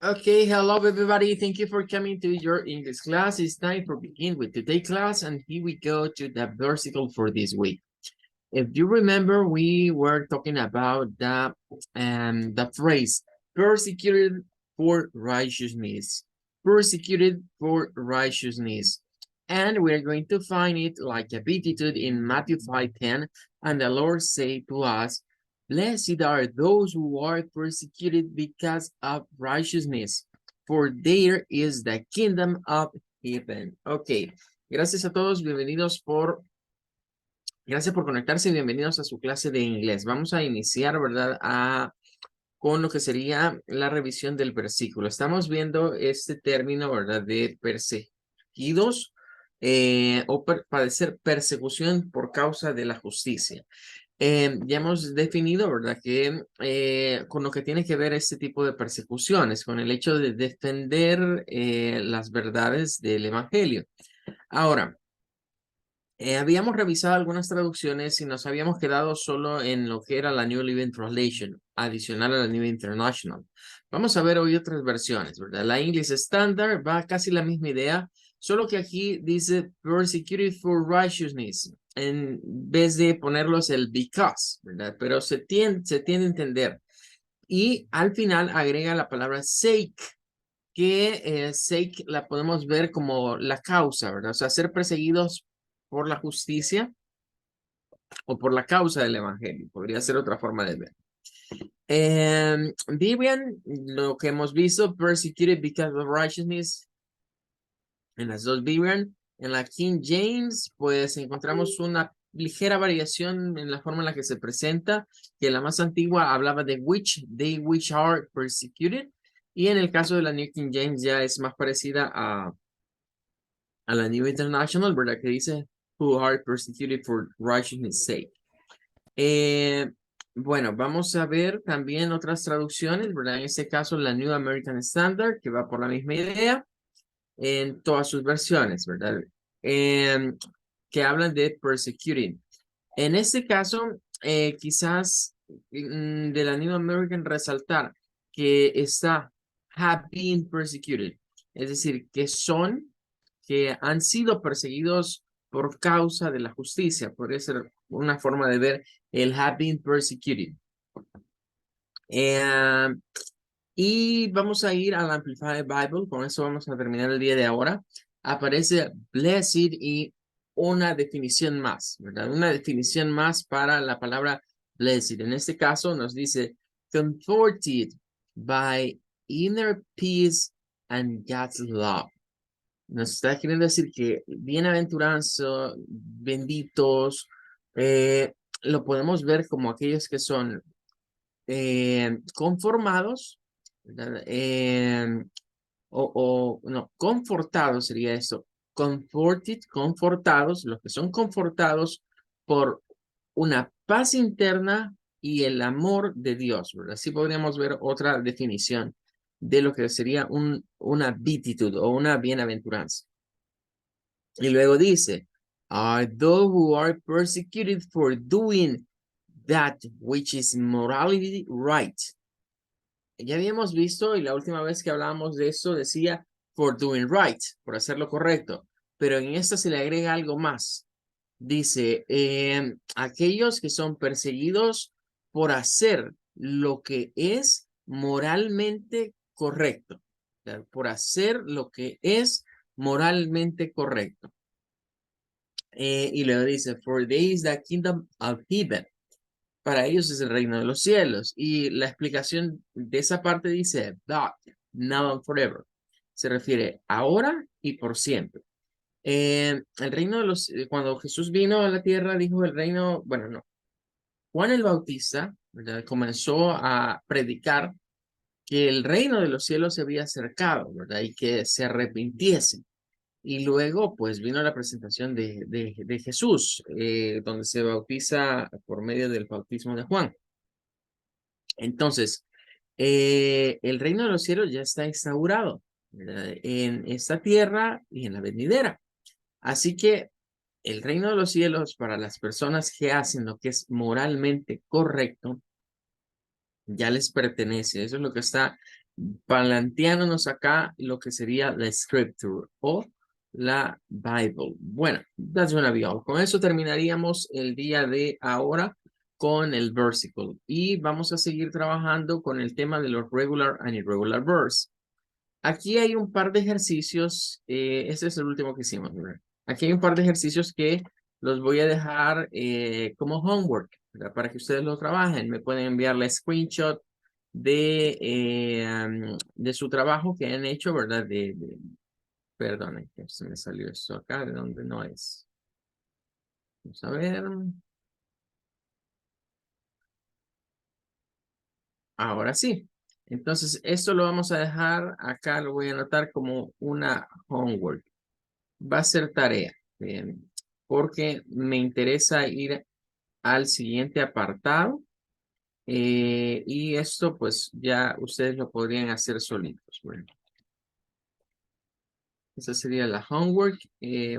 Okay, hello everybody. Thank you for coming to your English class. It's time for begin with today's class, and here we go to the versicle for this week. If you remember, we were talking about the phrase persecuted for righteousness. Persecuted for righteousness. And we're going to find it like a beatitude in Matthew 5:10. And the Lord said to us, Blessed are those who are persecuted because of righteousness, for there is the kingdom of heaven. Ok, gracias a todos, gracias por conectarse y bienvenidos a su clase de inglés. Vamos a iniciar, ¿verdad? Con lo que sería la revisión del versículo. Estamos viendo este término, ¿verdad? De perseguidos o padecer persecución por causa de la justicia. Ya hemos definido, ¿verdad? Que con lo que tiene que ver este tipo de persecuciones, con el hecho de defender las verdades del evangelio. Ahora, habíamos revisado algunas traducciones y nos habíamos quedado solo en lo que era la New Living Translation, adicional a la New International. Vamos a ver hoy otras versiones, ¿verdad? La English Standard va casi la misma idea, solo que aquí dice persecuted for righteousness, en vez de ponerlos el because, ¿verdad? Pero se tiende a entender. Y al final agrega la palabra sake, que sake la podemos ver como la causa, ¿verdad? O sea, ser perseguidos por la justicia o por la causa del evangelio. Podría ser otra forma de ver. Vivian, lo que hemos visto, persecuted because of righteousness, en las dos Vivian. En la King James, pues encontramos una ligera variación en la forma en la que se presenta, que la más antigua hablaba de which, they which are persecuted, y en el caso de la New King James ya es más parecida a la New International, ¿verdad? Que dice, who are persecuted for righteousness' sake. Bueno, vamos a ver también otras traducciones, ¿verdad? En este caso, la New American Standard, que va por la misma idea, en todas sus versiones, ¿verdad? Que hablan de persecuting. En este caso, quizás de la New American resaltar que have been persecuted, es decir, que han sido perseguidos por causa de la justicia. Podría ser una forma de ver el have been persecuted. Y vamos a ir al Amplified Bible. Con eso vamos a terminar el día de ahora. Aparece blessed y una definición más, ¿verdad? Una definición más para la palabra blessed. En este caso nos dice comforted by inner peace and God's love. Nos está queriendo decir que bienaventuranza, benditos, lo podemos ver como aquellos que son conformados, ¿verdad? No, confortados sería eso. Comforted, confortados, los que son confortados por una paz interna y el amor de Dios, ¿verdad? Así podríamos ver otra definición de lo que sería una beatitud o una bienaventuranza. Y luego dice, are those who are persecuted for doing that which is morally right. Ya habíamos visto, y la última vez que hablábamos de eso decía for doing right, por hacer lo correcto, pero en esta se le agrega algo más. Dice, aquellos que son perseguidos por hacer lo que es moralmente correcto, por hacer lo que es moralmente correcto. Y luego dice, for there is the kingdom of heaven. Para ellos es el reino de los cielos. Y la explicación de esa parte dice, that, now and forever. Se refiere ahora y por siempre. El reino de los, cuando Jesús vino a la tierra, dijo el reino, bueno, no. Juan el Bautista, ¿verdad? Comenzó a predicar que el reino de los cielos se había acercado, ¿verdad? Y que se arrepintiesen. Y luego, pues, vino la presentación de Jesús, donde se bautiza por medio del bautismo de Juan. Entonces, el reino de los cielos ya está instaurado, ¿verdad? En esta tierra y en la venidera. Así que el reino de los cielos para las personas que hacen lo que es moralmente correcto, ya les pertenece. Eso es lo que está planteándonos acá lo que sería la scripture o la Bible. Bueno, that's gonna be all. Con eso terminaríamos el día de ahora con el versicle y vamos a seguir trabajando con el tema de los regular and irregular verbs. Aquí hay un par de ejercicios, este es el último que hicimos, ¿verdad? Aquí hay un par de ejercicios que los voy a dejar como homework, ¿verdad? Para que ustedes lo trabajen. Me pueden enviar la screenshot de su trabajo que han hecho, ¿verdad? Perdón, que se me salió esto acá, de donde no es. Vamos a ver. Ahora sí. Entonces, esto lo vamos a dejar acá, lo voy a anotar como una homework. Va a ser tarea, porque me interesa ir al siguiente apartado y esto pues ya ustedes lo podrían hacer solitos. Bueno, esa sería la homework.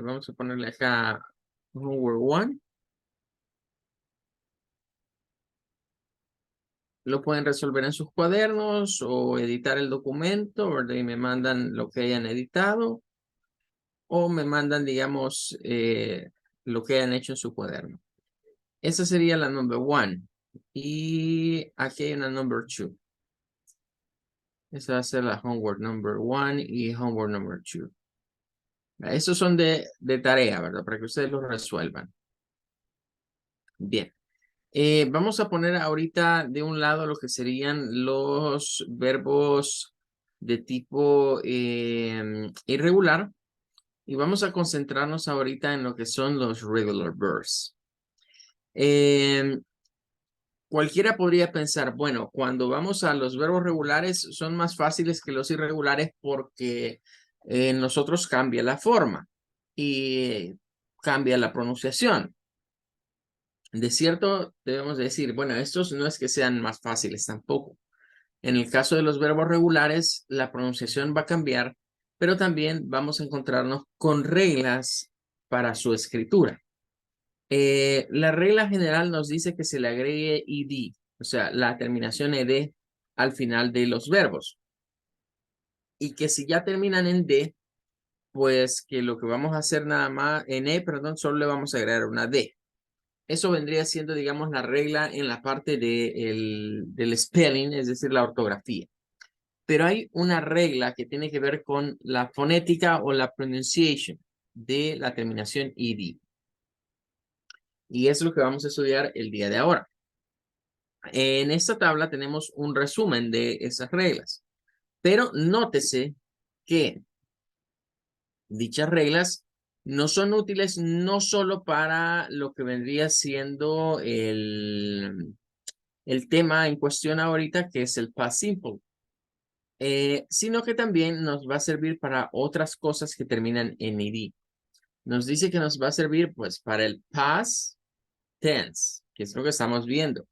Vamos a ponerle acá homework 1. Lo pueden resolver en sus cuadernos o editar el documento, ¿verdad? Y me mandan lo que hayan editado o me mandan, digamos, lo que hayan hecho en su cuaderno. Esa sería la number 1. Y aquí hay una number 2. Esa va a ser la homework number 1 y homework number 2. Esos son de tarea, ¿verdad? Para que ustedes los resuelvan. Bien. Vamos a poner ahorita de un lado lo que serían los verbos de tipo irregular y vamos a concentrarnos ahorita en lo que son los regular verbs. Cualquiera podría pensar, bueno, cuando vamos a los verbos regulares son más fáciles que los irregulares porque nosotros cambia la forma y cambia la pronunciación. De cierto, debemos decir, bueno, estos no es que sean más fáciles tampoco. En el caso de los verbos regulares, la pronunciación va a cambiar, pero también vamos a encontrarnos con reglas para su escritura. La regla general nos dice que se le agregue ed, o sea, la terminación ed al final de los verbos. Y que si ya terminan en d, pues que lo que vamos a hacer nada más, en e, perdón, solo le vamos a agregar una d. Eso vendría siendo, digamos, la regla en la parte del spelling, es decir, la ortografía. Pero hay una regla que tiene que ver con la fonética o la pronunciation de la terminación ed. Y es lo que vamos a estudiar el día de ahora. En esta tabla tenemos un resumen de esas reglas, pero nótese que dichas reglas no son útiles no solo para lo que vendría siendo el tema en cuestión ahorita, que es el past simple, sino que también nos va a servir para otras cosas que terminan en ed. Nos dice que nos va a servir pues para el past tense, que es lo que estamos viendo,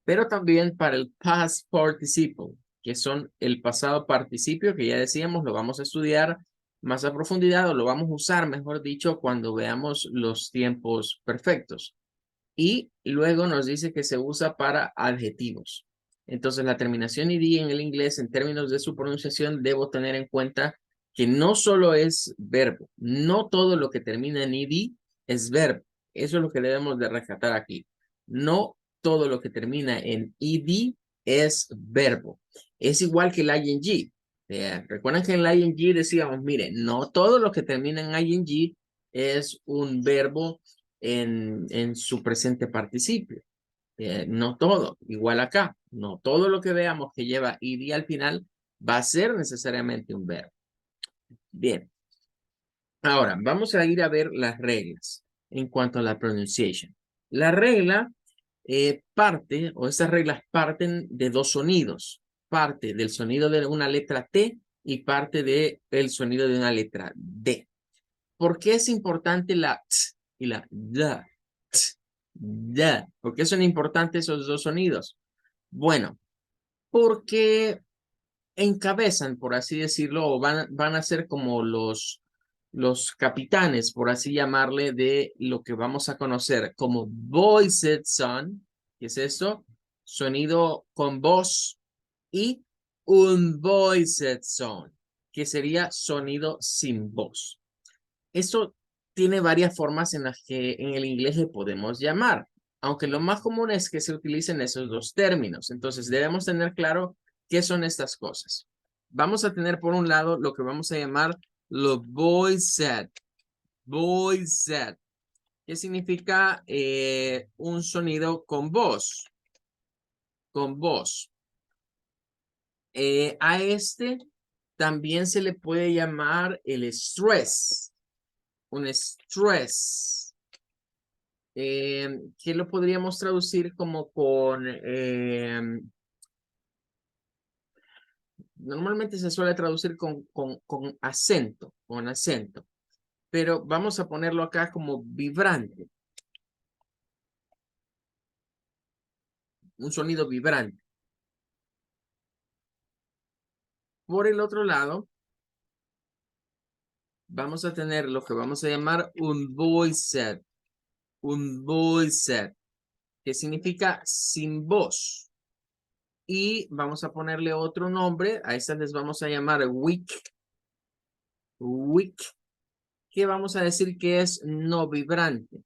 pero también para el past participle, que son el pasado participio, que ya decíamos, lo vamos a estudiar más a profundidad o lo vamos a usar, mejor dicho, cuando veamos los tiempos perfectos. Y luego nos dice que se usa para adjetivos. Entonces, la terminación ed en el inglés, en términos de su pronunciación, debo tener en cuenta que no solo es verbo, no todo lo que termina en ed es verbo. Eso es lo que debemos de rescatar aquí. No todo lo que termina en ed es verbo. Es igual que el ing. Recuerden que en el ing decíamos, mire, no todo lo que termina en ing es un verbo en su presente participio. No todo, igual acá, no todo lo que veamos que lleva ed al final va a ser necesariamente un verbo. Bien, ahora vamos a ir a ver las reglas en cuanto a la pronunciation. La regla parte, o esas reglas parten de dos sonidos. Parte del sonido de una letra T y parte del sonido de una letra D. ¿Por qué es importante la T y la D? T, D. ¿Por qué son importantes esos dos sonidos? Bueno, porque encabezan, por así decirlo, o van a ser como los capitanes, por así llamarle, de lo que vamos a conocer como voiced sound. ¿Qué es eso? Sonido con voz y unvoiced sound, que sería sonido sin voz. Esto tiene varias formas en las que en el inglés le podemos llamar, aunque lo más común es que se utilicen esos dos términos. Entonces debemos tener claro qué son estas cosas. Vamos a tener por un lado lo que vamos a llamar lo voiced, que significa un sonido con voz, a este también se le puede llamar el stress, un stress, que lo podríamos traducir como con, normalmente se suele traducir con acento, pero vamos a ponerlo acá como vibrante, un sonido vibrante. Por el otro lado, vamos a tener lo que vamos a llamar un voiced, que significa sin voz. Y vamos a ponerle otro nombre, a estas les vamos a llamar weak, que vamos a decir que es no vibrante.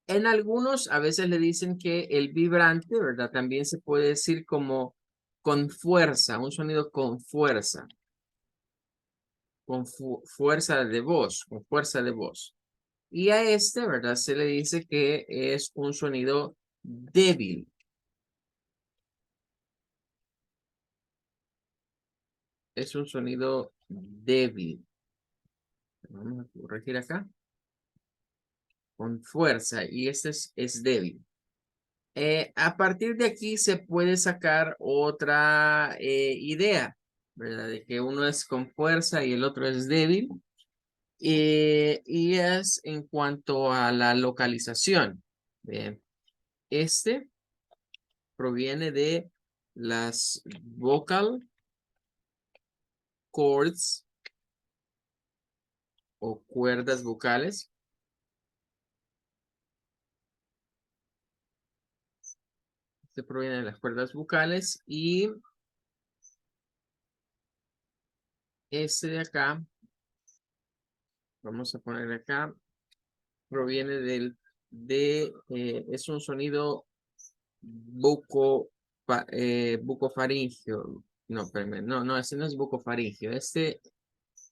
En algunos a veces le dicen que el vibrante, ¿verdad? También se puede decir como con fuerza, un sonido con fuerza, con fuerza de voz, con fuerza de voz. Y a este, ¿verdad? Se le dice que es un sonido débil. Es un sonido débil. Vamos a corregir acá. Con fuerza. Y este es débil. A partir de aquí se puede sacar otra idea, ¿verdad? De que uno es con fuerza y el otro es débil. Y es en cuanto a la localización. Bien. Este proviene de las vocal cords o cuerdas vocales. Este proviene de las cuerdas vocales y este de acá, vamos a poner acá, proviene es un sonido bucofaringio. No, espérame, no, ese no es bucofaringio. Este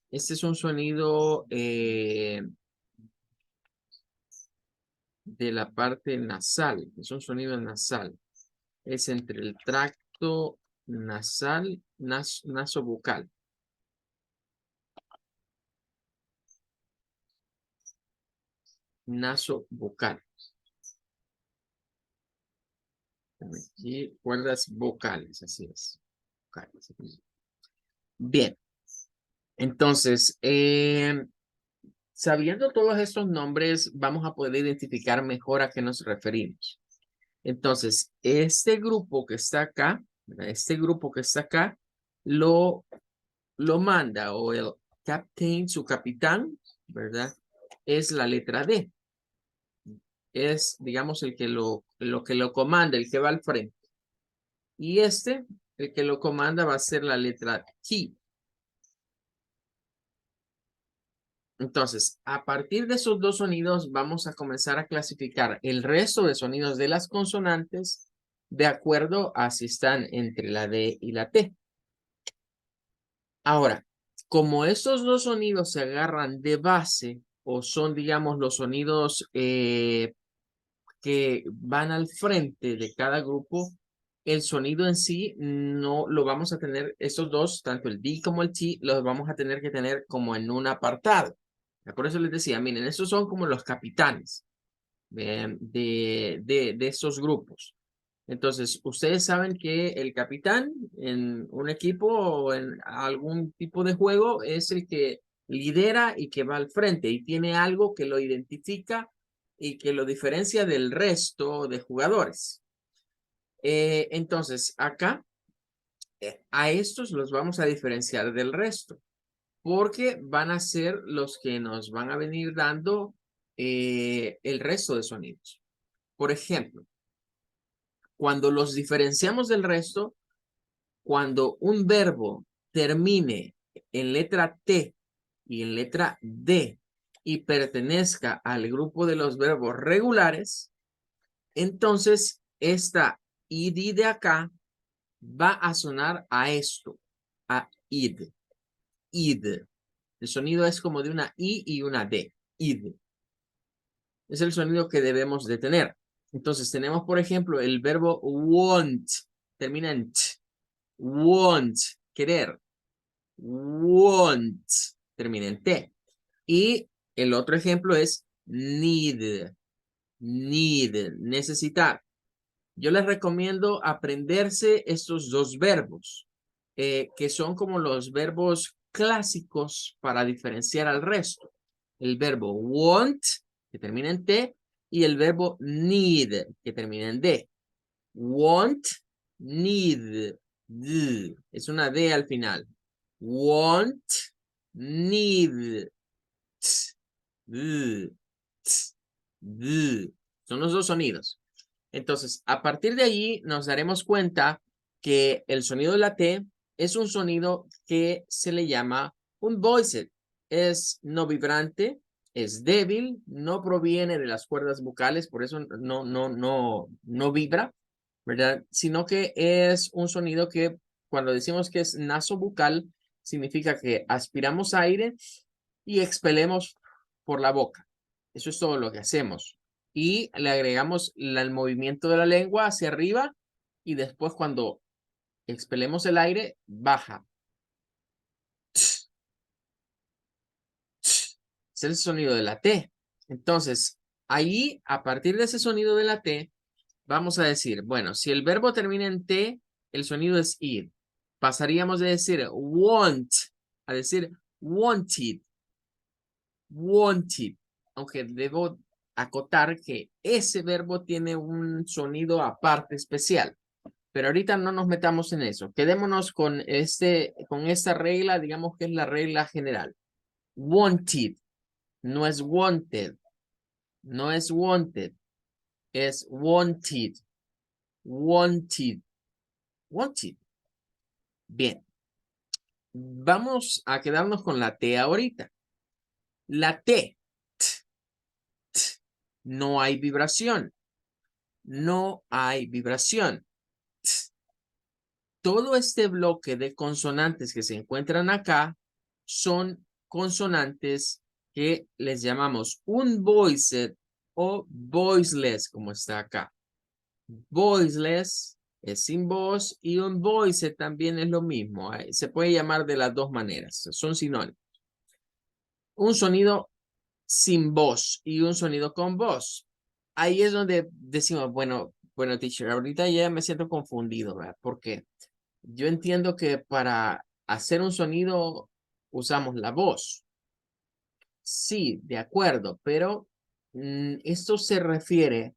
es un sonido de la parte nasal, es un sonido nasal. Es entre el tracto nasal, nasobucal. Nasobucal. Y cuerdas vocales, así es. Vocales. Bien, entonces, sabiendo todos estos nombres, vamos a poder identificar mejor a qué nos referimos. Entonces, este grupo que está acá, ¿verdad? Este grupo que está acá, lo manda, o el captain, su capitán, ¿verdad? Es la letra D. Es, digamos, el que que lo comanda, el que va al frente. Y este, el que lo comanda va a ser la letra T. Entonces, a partir de esos dos sonidos, vamos a comenzar a clasificar el resto de sonidos de las consonantes de acuerdo a si están entre la D y la T. Ahora, como estos dos sonidos se agarran de base o son, digamos, los sonidos que van al frente de cada grupo, el sonido en sí no lo vamos a tener, estos dos, tanto el D como el T, los vamos a tener que tener como en un apartado. Por eso les decía, miren, estos son como los capitanes de estos grupos. Entonces, ustedes saben que el capitán en un equipo o en algún tipo de juego es el que lidera y que va al frente y tiene algo que lo identifica y que lo diferencia del resto de jugadores. Entonces, acá a estos los vamos a diferenciar del resto porque van a ser los que nos van a venir dando el resto de sonidos. Por ejemplo, cuando los diferenciamos del resto, cuando un verbo termine en letra T y en letra D y pertenezca al grupo de los verbos regulares, entonces esta id de acá va a sonar a esto, a id, id. El sonido es como de una I y una D, id. Es el sonido que debemos de tener. Entonces tenemos, por ejemplo, el verbo want, termina en t, want, querer, want, termina en t. Y el otro ejemplo es need, need, necesitar. Yo les recomiendo aprenderse estos dos verbos, que son como los verbos clásicos para diferenciar al resto. El verbo want, que termina en T, y el verbo need, que termina en D. Want, need, D. Es una D al final. Want, need, t, D, t, D. Son los dos sonidos. Entonces, a partir de allí nos daremos cuenta que el sonido de la T es un sonido que se le llama un voiced. Es no vibrante, es débil, no proviene de las cuerdas vocales, por eso no vibra, ¿verdad? Sino que es un sonido que cuando decimos que es nasobucal, significa que aspiramos aire y expelemos por la boca. Eso es todo lo que hacemos. Y le agregamos el movimiento de la lengua hacia arriba y después cuando expelemos el aire, baja. Es el sonido de la T. Entonces, ahí, a partir de ese sonido de la T, vamos a decir, bueno, si el verbo termina en T, el sonido es ir. Pasaríamos de decir want a decir wanted. Wanted. Aunque debo acotar que ese verbo tiene un sonido aparte especial. Pero ahorita no nos metamos en eso. Quedémonos con esta regla, digamos que es la regla general. Wanted. No es wanted. No es wanted. Es wanted. Wanted. Wanted. Bien. Vamos a quedarnos con la T ahorita. La T. No hay vibración. No hay vibración. Todo este bloque de consonantes que se encuentran acá son consonantes que les llamamos un voiced o voiceless, como está acá. Voiceless es sin voz y un voiced también es lo mismo. Se puede llamar de las dos maneras, son sinónimos. Un sonido sin voz y un sonido con voz. Ahí es donde decimos, bueno, teacher, ahorita ya me siento confundido, ¿verdad? Porque yo entiendo que para hacer un sonido usamos la voz. Sí, de acuerdo, pero esto se refiere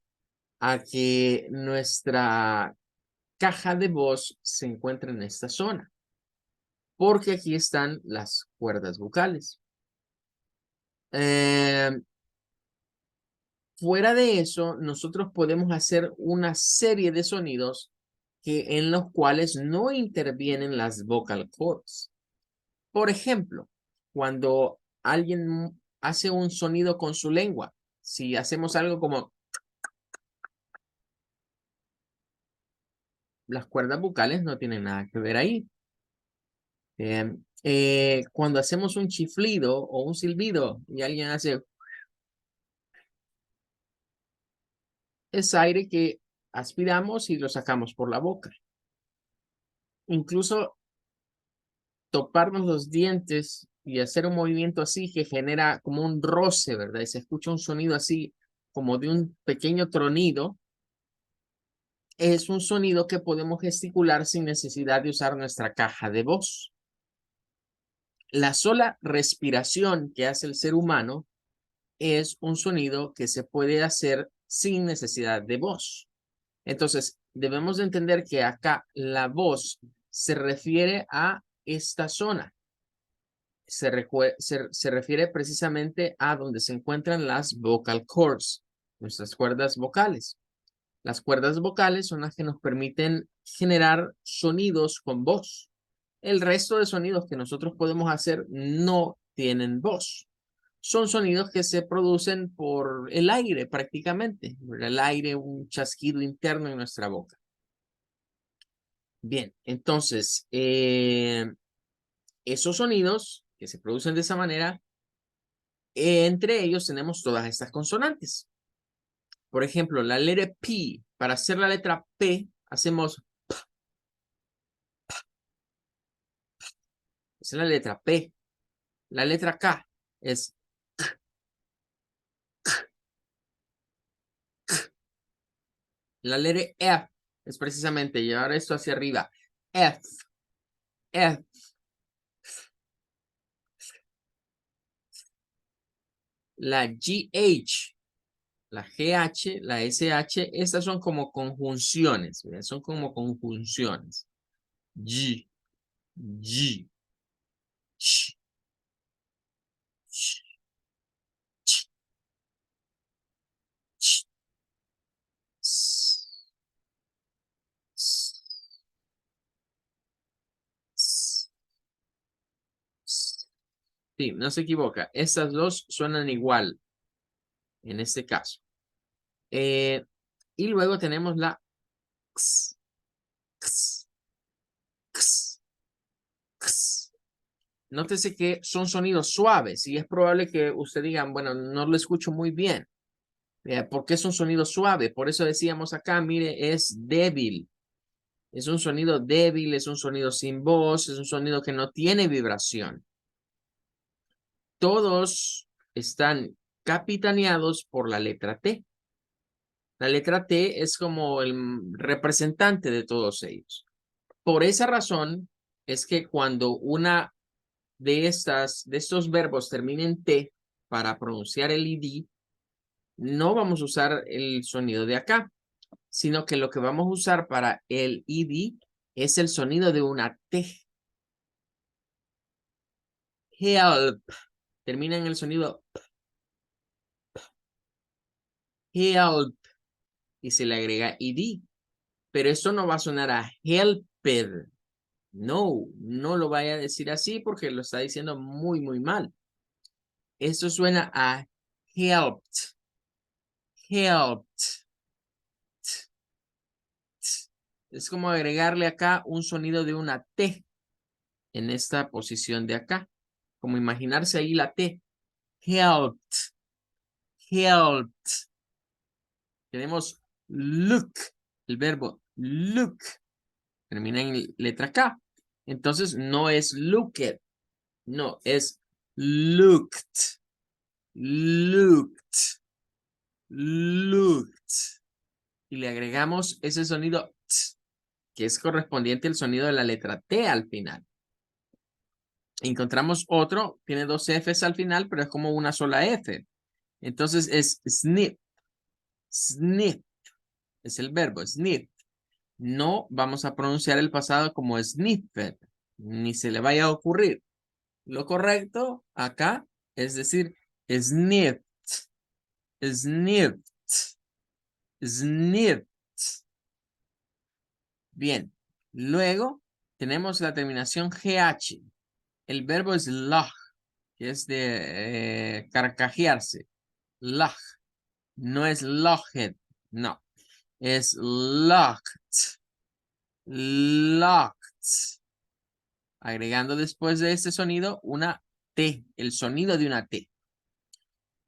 a que nuestra caja de voz se encuentra en esta zona, porque aquí están las cuerdas vocales. Fuera de eso, nosotros podemos hacer una serie de sonidos en los cuales no intervienen las vocal cords. Por ejemplo, cuando alguien hace un sonido con su lengua, si hacemos algo como las cuerdas vocales no tienen nada que ver ahí. Cuando hacemos un chiflido o un silbido y alguien hace es aire que aspiramos y lo sacamos por la boca. Incluso toparnos los dientes y hacer un movimiento así que genera como un roce, ¿verdad? Y se escucha un sonido así como de un pequeño tronido. Es un sonido que podemos gesticular sin necesidad de usar nuestra caja de voz. La sola respiración que hace el ser humano es un sonido que se puede hacer sin necesidad de voz. Entonces, debemos de entender que acá la voz se refiere a esta zona. Se refiere precisamente a donde se encuentran las vocal cords, nuestras cuerdas vocales. Las cuerdas vocales son las que nos permiten generar sonidos con voz. El resto de sonidos que nosotros podemos hacer no tienen voz. Son sonidos que se producen por el aire prácticamente. El aire, un chasquido interno en nuestra boca. Bien, entonces, esos sonidos que se producen de esa manera, entre ellos tenemos todas estas consonantes. Por ejemplo, la letra P. Para hacer la letra P, hacemos... Esa es la letra P. La letra K es... La letra F es precisamente llevar esto hacia arriba. F. F. La GH. La GH, la SH, estas son como conjunciones. ¿Verdad? Son como conjunciones. G. G. Ch, ch, ch, ch, s, s, s, s. Sí, no se equivoca. Estas dos suenan igual en este caso. Y luego tenemos la x, x, x, x. Nótese que son sonidos suaves y es probable que usted diga, bueno, no lo escucho muy bien. ¿Por qué es un sonido suave? Por eso decíamos acá, mire, es débil. Es un sonido débil, es un sonido sin voz, es un sonido que no tiene vibración. Todos están capitaneados por la letra T. La letra T es como el representante de todos ellos. Por esa razón es que cuando una de estos verbos termina en T para pronunciar el ID, no vamos a usar el sonido de acá, sino que lo que vamos a usar para el ID es el sonido de una T. Help. Termina en el sonido help y se le agrega ID. Pero esto no va a sonar a helped. No, no lo vaya a decir así porque lo está diciendo muy, muy mal. Esto suena a helped. Helped. Es como agregarle acá un sonido de una T en esta posición de acá. Como imaginarse ahí la T. Helped. Helped. Tenemos look. El verbo look termina en letra K. Entonces no es looked. No, es looked. Looked. Looked. Y le agregamos ese sonido t, que es correspondiente al sonido de la letra T al final. Encontramos otro, tiene dos Fs al final, pero es como una sola F. Entonces es snip. Snip. Es el verbo, snip. No vamos a pronunciar el pasado como sniffed, ni se le vaya a ocurrir. Lo correcto acá es decir sniffed, sniffed, sniffed. Bien, luego tenemos la terminación GH. El verbo es lach, que es de carcajearse. Lach, no es loched, no, es locked, locked. Agregando después de este sonido una T, el sonido de una T.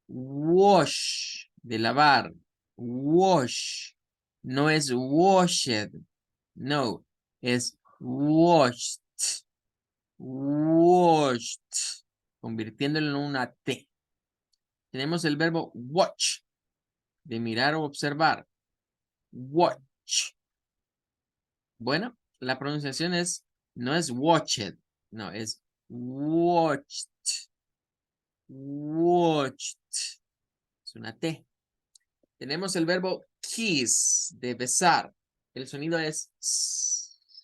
Wash, de lavar. Wash, no es washed, no, es washed, washed, convirtiéndolo en una T. Tenemos el verbo watch, de mirar o observar. Watch. Bueno, la pronunciación no es watched, no, es watched. Watched. Es una T. Tenemos el verbo kiss, de besar. El sonido es S.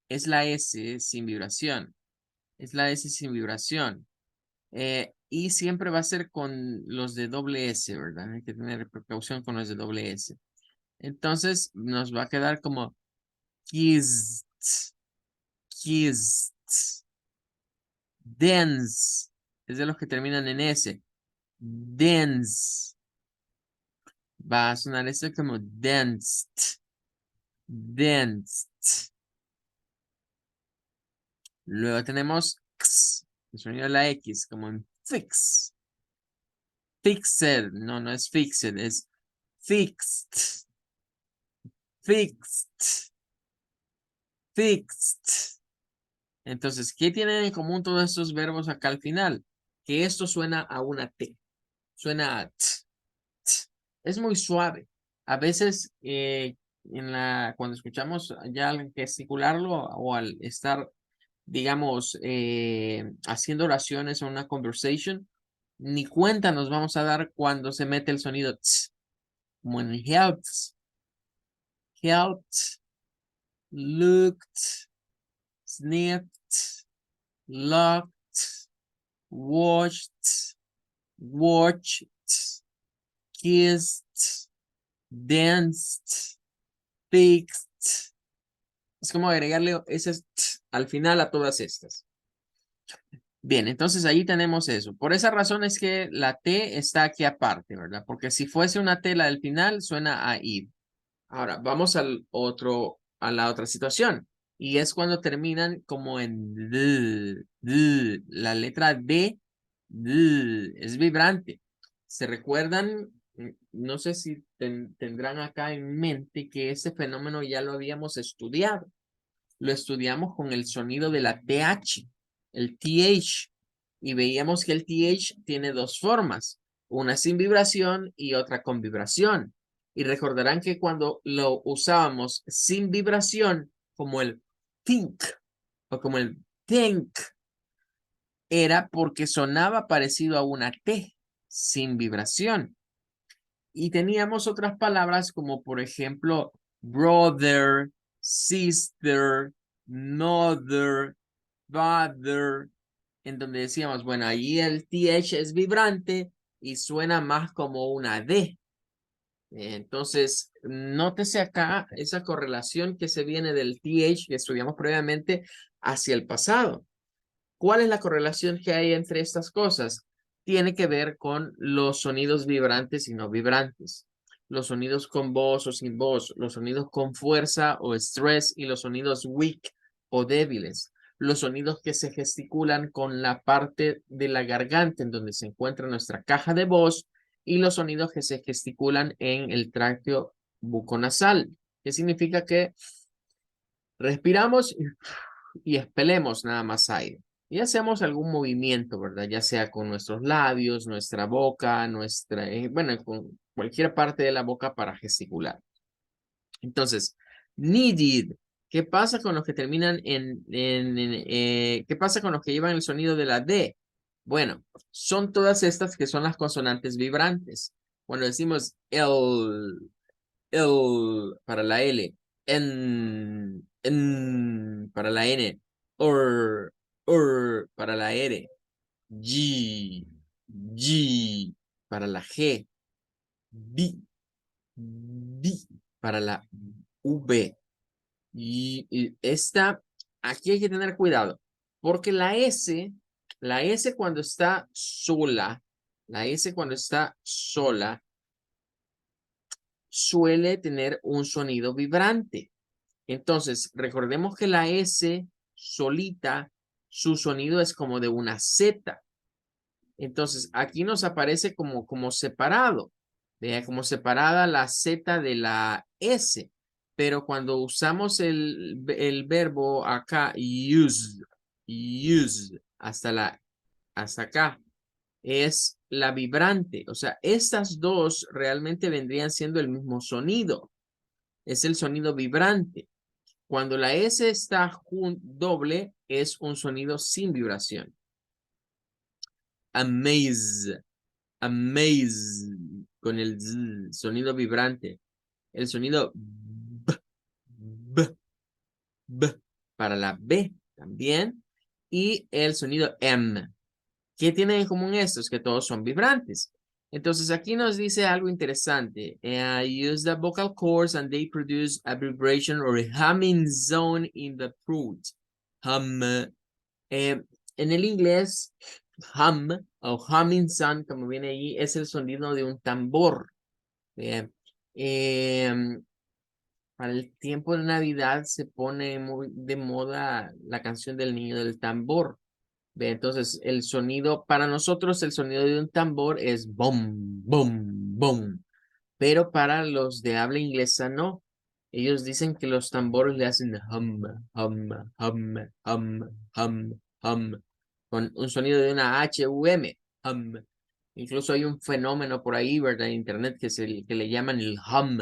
Es la S sin vibración. Es la S sin vibración. Y siempre va a ser con los de doble S, ¿verdad? Hay que tener precaución con los de doble S. Entonces nos va a quedar como kissed, kissed. Dense, es de los que terminan en S. Dense. Va a sonar esto como danced, danced. Luego tenemos x, el sonido de la X, como en fix. Fixed, no, no es fixed, es fixed, fixed, fixed. Entonces, ¿qué tienen en común todos estos verbos acá al final? Que esto suena a una T, suena a t, t. Es muy suave. A veces, cuando escuchamos ya al gesticularlo o al estar, digamos, haciendo oraciones o una conversation, ni cuenta nos vamos a dar cuando se mete el sonido tss, como en helped, helped, looked, sniffed, locked, watched, watched, kissed, danced, fixed. Es como agregarle ese al final a todas estas. Bien, entonces ahí tenemos eso. Por esa razón es que la T está aquí aparte, ¿verdad? Porque si fuese una T la del final, suena a I. Ahora, vamos a la otra situación. Y es cuando terminan como en D, D. La letra D, es vibrante. ¿Se recuerdan? No sé si tendrán acá en mente que ese fenómeno ya lo habíamos estudiado. Lo estudiamos con el sonido de la TH, el TH, y veíamos que el TH tiene dos formas, una sin vibración y otra con vibración. Y recordarán que cuando lo usábamos sin vibración, como el think o como el think, era porque sonaba parecido a una T sin vibración. Y teníamos otras palabras como por ejemplo brother, sister, mother, father, en donde decíamos, bueno, allí el TH es vibrante y suena más como una D. Entonces, nótese acá esa correlación que se viene del TH que estudiamos previamente hacia el pasado. ¿Cuál es la correlación que hay entre estas cosas? Tiene que ver con los sonidos vibrantes y no vibrantes, los sonidos con voz o sin voz, los sonidos con fuerza o stress y los sonidos weak o débiles, los sonidos que se gesticulan con la parte de la garganta en donde se encuentra nuestra caja de voz y los sonidos que se gesticulan en el tracto buconasal, que significa que respiramos y expelemos nada más aire. Y hacemos algún movimiento, ¿verdad? Ya sea con nuestros labios, nuestra boca, bueno, con cualquier parte de la boca para gesticular. Entonces, needed. ¿Qué pasa con los que terminan ¿qué pasa con los que llevan el sonido de la D? Bueno, son todas estas que son las consonantes vibrantes. Cuando decimos el para la L, en para la N, para la R, G para la G, B para la V. Y esta, aquí hay que tener cuidado, porque la S cuando está sola, la S cuando está sola, suele tener un sonido vibrante. Entonces, recordemos que la S solita, su sonido es como de una Z. Entonces, aquí nos aparece como separado. Vea, como separada la Z de la S. Pero cuando usamos el verbo acá, use, hasta acá, es la vibrante. O sea, estas dos realmente vendrían siendo el mismo sonido. Es el sonido vibrante. Cuando la S está doble, es un sonido sin vibración. Amaze, amaze, con el sonido vibrante. El sonido B, para la B también. Y el sonido M. ¿Qué tienen en común estos? Que todos son vibrantes. Entonces aquí nos dice algo interesante. Use the vocal cords and they produce a vibration or a humming zone in the throat. Hum. En el inglés, hum o humming sound, como viene ahí, es el sonido de un tambor. Bien. Para el tiempo de Navidad se pone muy de moda la canción del niño del tambor. Ve, entonces, el sonido, para nosotros, el sonido de un tambor es bom, bom, bom. Pero para los de habla inglesa, no. Ellos dicen que los tambores le hacen hum, hum, hum, hum, hum, hum, con un sonido de una H-U-M, hum. Incluso hay un fenómeno por ahí, ¿verdad? En internet que le llaman el hum,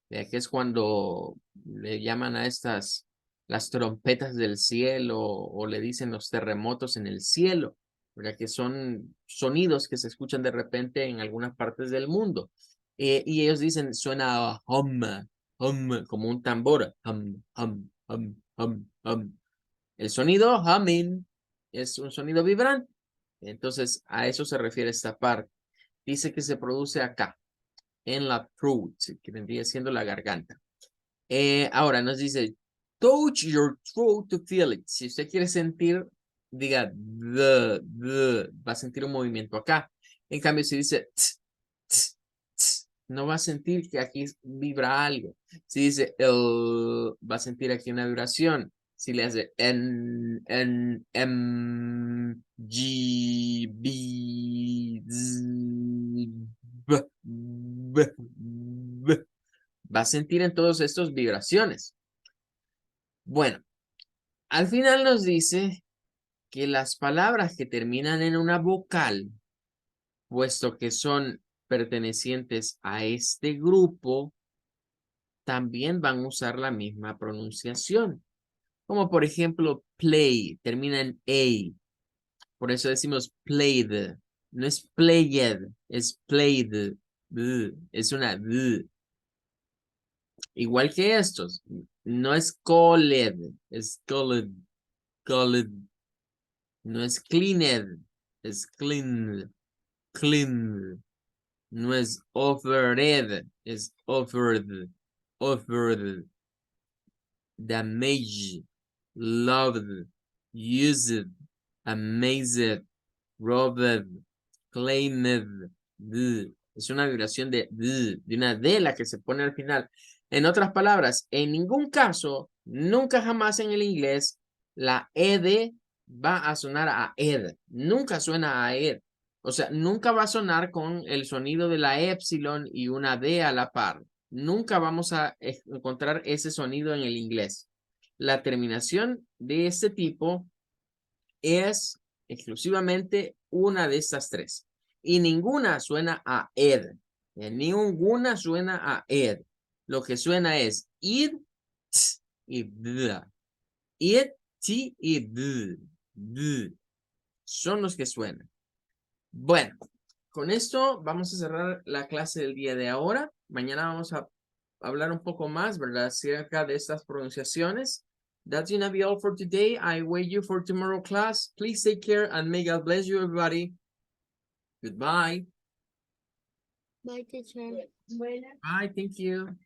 que es cuando le llaman a estas las trompetas del cielo o le dicen los terremotos en el cielo, ¿verdad? Que son sonidos que se escuchan de repente en algunas partes del mundo. Y ellos dicen, suena a hum, hum, como un tambor, hum, hum, hum, hum, hum. El sonido humming es un sonido vibrante. Entonces, a eso se refiere esta parte. Dice que se produce acá, en la throat, que vendría siendo la garganta. Ahora nos dice, touch your throat to feel it. Si usted quiere sentir, diga, va a sentir un movimiento acá. En cambio, si dice, no va a sentir que aquí vibra algo. Si dice, va a sentir aquí una vibración. Si le hace G, B, Z, B, va a sentir en todos estos vibraciones. Bueno, al final nos dice que las palabras que terminan en una vocal, puesto que son pertenecientes a este grupo, también van a usar la misma pronunciación. Como por ejemplo, play, termina en A. Por eso decimos played. No es played, es played. Es una igual que estos. No es called, es called, called. No es cleaned, es cleaned, cleaned. No es offered, es offered, offered. Damaged, loved, used, amazed, robbed, claimed. Es una vibración de una D la que se pone al final. En otras palabras, en ningún caso, nunca jamás en el inglés, la ed va a sonar a ed. Nunca suena a ed. O sea, nunca va a sonar con el sonido de la epsilon y una D a la par. Nunca vamos a encontrar ese sonido en el inglés. La terminación de este tipo es exclusivamente una de estas tres. Y ninguna suena a ed. Ninguna suena a ed. Lo que suena es id, t y d. Id, t y d. Son los que suenan. Bueno, con esto vamos a cerrar la clase del día de ahora. Mañana vamos a hablar un poco más, ¿verdad? Acerca de estas pronunciaciones. That's gonna be all for today. I wait you for tomorrow class. Please take care and may God bless you, everybody. Goodbye. Bye, teacher. Bye, thank you.